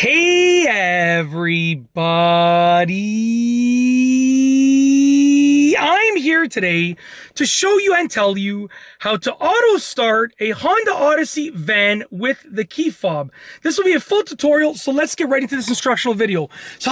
Hey everybody! I'm here today to show you and tell you how to auto start a Honda Odyssey van with the key fob. This will be a full tutorial, so let's get right into this instructional video. So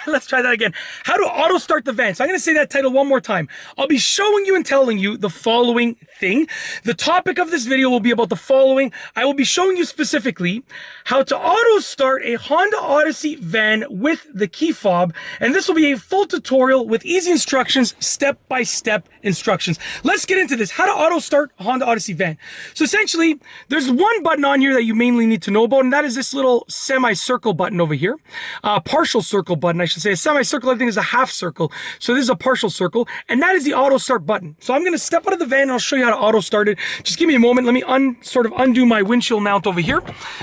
let's try that again. How to auto start the van. So I'm going to say that title one more time. I'll be showing you and telling you the following thing. The topic of this video will be about the following. I will be showing you specifically how to auto start a Honda Odyssey van with the key fob, and this will be a full tutorial with easy instructions, step-by-step instructions. Let's get into this. How to auto start a Honda Odyssey van. So essentially, there's one button on here that you mainly need to know about, and that is this little semi-circle button over here. Partial circle button, I should say. A semi-circle, I think, is a half circle. So this is a partial circle, and that is the auto start button. So I'm going to step out of the van and I'll show you how to auto start it. Just give me a moment. Let me sort of undo my windshield mount over here.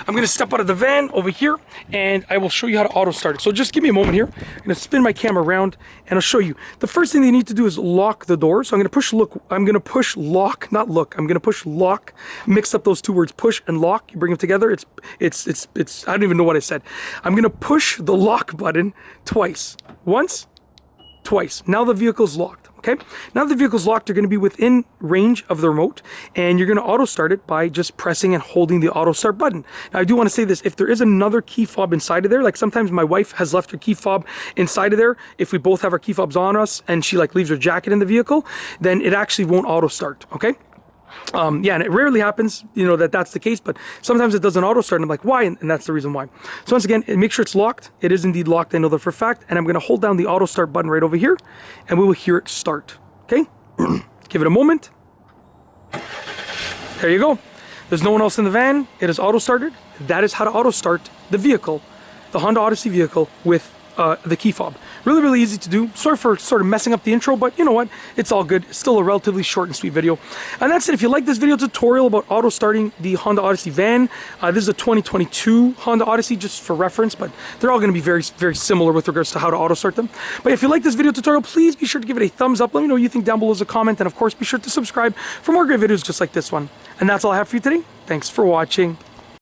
I'm going to step out of the van over here and I will show you how to auto start it. So just give me a moment here. I'm going to spin my camera around and I'll show you. The first thing you need to do is lock the door. So I'm going to push lock, not look. I'm going to push lock. Mix up those two words, push and lock. You bring them together. It's I don't even know what I said. I'm going to push the lock button twice. Once, twice. Now the vehicle's locked. Okay, now the vehicle's locked, you're going to be within range of the remote, and you're going to auto start it by just pressing and holding the auto start button. Now I do want to say this, if there is another key fob inside of there, like sometimes my wife has left her key fob inside of there, if we both have our key fobs on us and she like leaves her jacket in the vehicle, then it actually won't auto start. Okay. Yeah, and it rarely happens, you know, that's the case, but sometimes it doesn't auto start, and I'm like, why? And that's the reason why. So once again, make sure it's locked. It is indeed locked, I know that for a fact, and I'm going to hold down the auto start button right over here, and we will hear it start. Okay? Give it a moment. There you go. There's no one else in the van. It is auto started. That is how to auto start the vehicle, the Honda Odyssey vehicle, with the key fob. Really, really easy to do. Sorry for sort of messing up the intro, but you know what? It's all good. It's still a relatively short and sweet video. And that's it. If you like this video tutorial about auto starting the Honda Odyssey van, this is a 2022 Honda Odyssey, just for reference, but they're all going to be very, very similar with regards to how to auto start them. But if you like this video tutorial, please be sure to give it a thumbs up. Let me know what you think down below as a comment, and of course, be sure to subscribe for more great videos just like this one. And that's all I have for you today. Thanks for watching.